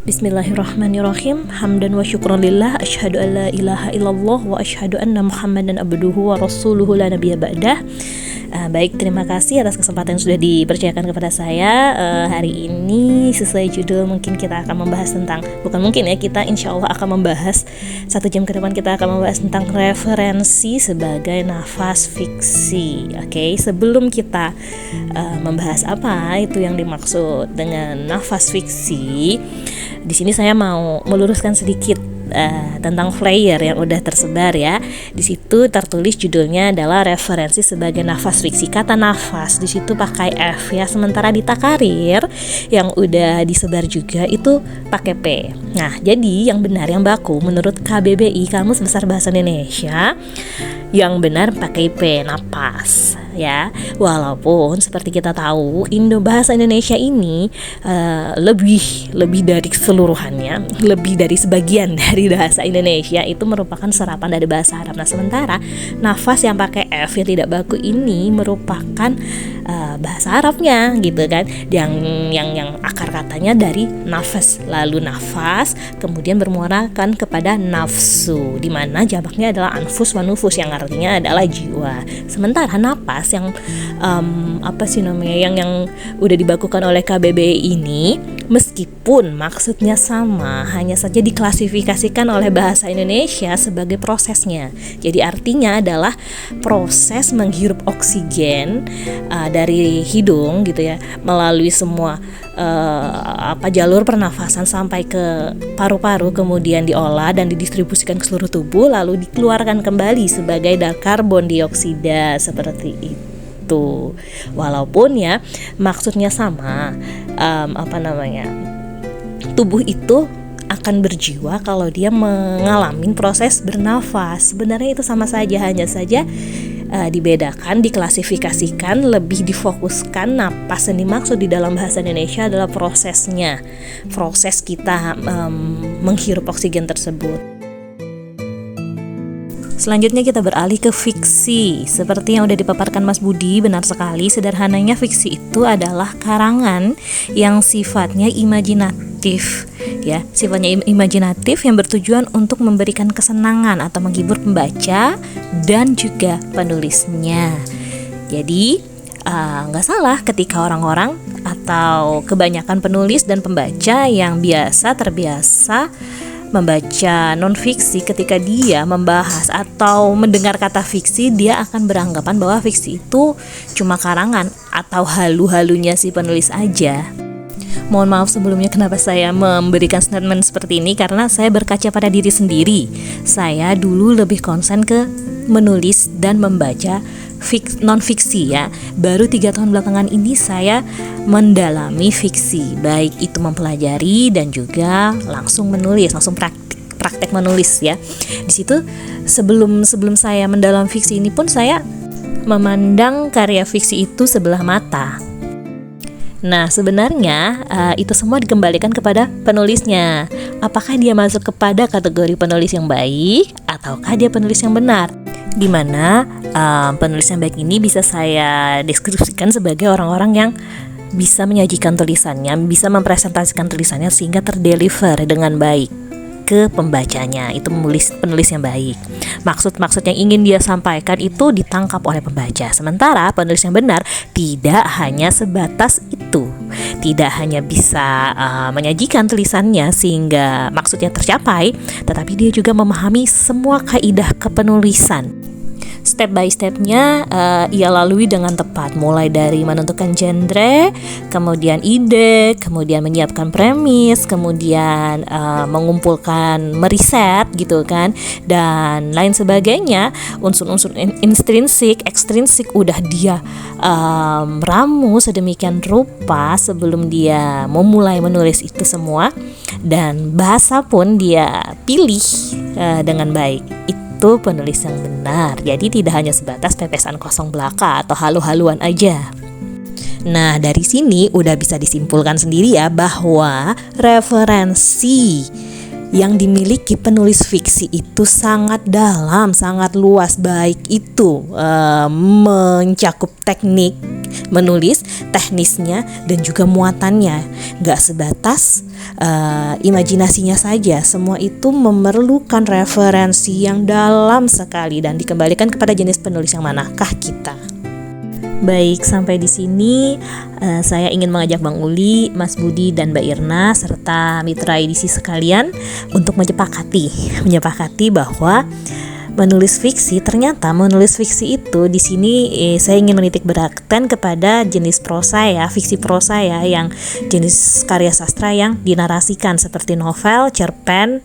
Bismillahirrahmanirrahim. Hamdan wa syukran lillah. Asyhadu an la ilaha illallah wa asyhadu anna Muhammadan abduhu wa rasuluhu la nabiyya ba'dah. Baik, terima kasih atas kesempatan yang sudah dipercayakan kepada saya. Hari ini sesuai judul mungkin kita akan membahas tentang, kita insya Allah akan membahas 1 jam ke depan kita akan membahas tentang referensi sebagai nafas fiksi. Oke, sebelum kita membahas apa itu yang dimaksud dengan nafas fiksi, di sini saya mau meluruskan sedikit tentang flyer yang udah tersebar ya. Di situ tertulis judulnya adalah referensi sebagai nafas fiksi. Kata nafas di situ pakai F ya, sementara di Takarir yang udah disebar juga itu pakai P. Nah, jadi yang benar, yang baku menurut KBBI Kamus Besar Bahasa Indonesia, yang benar pakai P, napas ya. Walaupun seperti kita tahu bahasa Indonesia ini lebih dari keseluruhannya, lebih dari sebagian dari bahasa Indonesia itu merupakan serapan dari bahasa Arab. Nah, sementara nafas yang pakai F yang tidak baku ini merupakan bahasa Arabnya gitu kan, yang akar katanya dari nafas, lalu nafas kemudian bermuarakan kepada nafsu, di mana jamaknya adalah anfus wa nufus yang artinya adalah jiwa. Sementara napas yang yang udah dibakukan oleh KBBI ini, meskipun maksudnya sama, hanya saja diklasifikasikan oleh bahasa Indonesia sebagai prosesnya. Jadi artinya adalah proses menghirup oksigen dari hidung gitu ya, melalui semua jalur pernafasan sampai ke paru-paru, kemudian diolah dan didistribusikan ke seluruh tubuh, lalu dikeluarkan kembali sebagai karbon dioksida, seperti itu. Walaupun ya maksudnya sama, tubuh itu akan berjiwa kalau dia mengalami proses bernafas. Sebenarnya itu sama saja, hanya saja dibedakan, diklasifikasikan, lebih difokuskan. Napas yang dimaksud di dalam bahasa Indonesia adalah prosesnya, proses kita menghirup oksigen tersebut. Selanjutnya kita beralih ke fiksi. Seperti yang udah dipaparkan Mas Budi, benar sekali. Sederhananya fiksi itu adalah karangan yang sifatnya imajinatif ya, sifatnya imajinatif yang bertujuan untuk memberikan kesenangan atau menghibur pembaca dan juga penulisnya. Jadi nggak salah ketika orang-orang atau kebanyakan penulis dan pembaca yang terbiasa membaca non-fiksi, ketika dia membahas atau mendengar kata fiksi, dia akan beranggapan bahwa fiksi itu cuma karangan atau halu-halunya si penulis aja. Mohon maaf sebelumnya kenapa saya memberikan statement seperti ini, karena saya berkaca pada diri sendiri. Saya dulu lebih konsen ke menulis dan membaca non-fiksi ya. Baru 3 tahun belakangan ini saya mendalami fiksi, baik itu mempelajari dan juga langsung menulis, langsung praktek menulis ya. Di situ sebelum saya mendalam fiksi ini pun saya memandang karya fiksi itu sebelah mata. Nah, sebenarnya itu semua dikembalikan kepada penulisnya. Apakah dia masuk kepada kategori penulis yang baik ataukah dia penulis yang benar? Dimana penulis yang baik ini bisa saya deskripsikan sebagai orang-orang yang bisa menyajikan tulisannya, bisa mempresentasikan tulisannya sehingga terdeliver dengan baik ke pembacanya. Itu penulis yang baik. Maksud yang ingin dia sampaikan itu ditangkap oleh pembaca. Sementara penulis yang benar tidak hanya sebatas itu, tidak hanya bisa menyajikan tulisannya sehingga maksudnya tercapai, tetapi dia juga memahami semua kaidah kepenulisan. Step by stepnya ia lalui dengan tepat, mulai dari menentukan genre, kemudian ide, kemudian menyiapkan premis, kemudian mengumpulkan, meriset gitu kan, dan lain sebagainya. Unsur-unsur intrinsik, ekstrinsik udah dia ramu sedemikian rupa sebelum dia memulai menulis itu semua, dan bahasa pun dia pilih dengan baik. Itu penulis yang benar. Jadi tidak hanya sebatas pepesan kosong belaka atau halu-haluan aja. Nah, dari sini udah bisa disimpulkan sendiri ya bahwa referensi yang dimiliki penulis fiksi itu sangat dalam, sangat luas, baik itu mencakup teknik menulis, teknisnya, dan juga muatannya. Gak sebatas imajinasinya saja, semua itu memerlukan referensi yang dalam sekali dan dikembalikan kepada jenis penulis yang manakah kita. Baik, sampai di sini saya ingin mengajak Bang Uli, Mas Budi, dan Mbak Irna serta mitra edisi sekalian untuk menyepakati bahwa menulis fiksi itu di sini saya ingin menitik beratkan kepada jenis prosa ya, fiksi prosa ya, yang jenis karya sastra yang dinarasikan seperti novel, cerpen,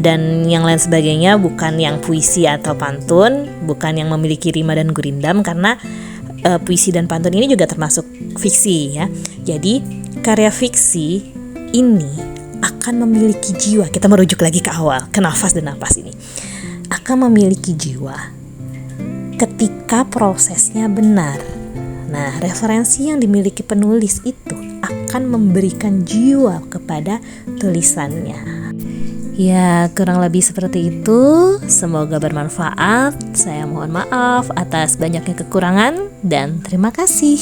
dan yang lain sebagainya, bukan yang puisi atau pantun, bukan yang memiliki rima dan gurindam, karena puisi dan pantun ini juga termasuk fiksi ya. Jadi karya fiksi ini akan memiliki jiwa. Kita merujuk lagi ke awal, ke nafas dan napas ini. Akan memiliki jiwa ketika prosesnya benar. Nah, referensi yang dimiliki penulis itu akan memberikan jiwa kepada tulisannya. Ya, kurang lebih seperti itu. Semoga bermanfaat. Saya mohon maaf atas banyaknya kekurangan dan terima kasih.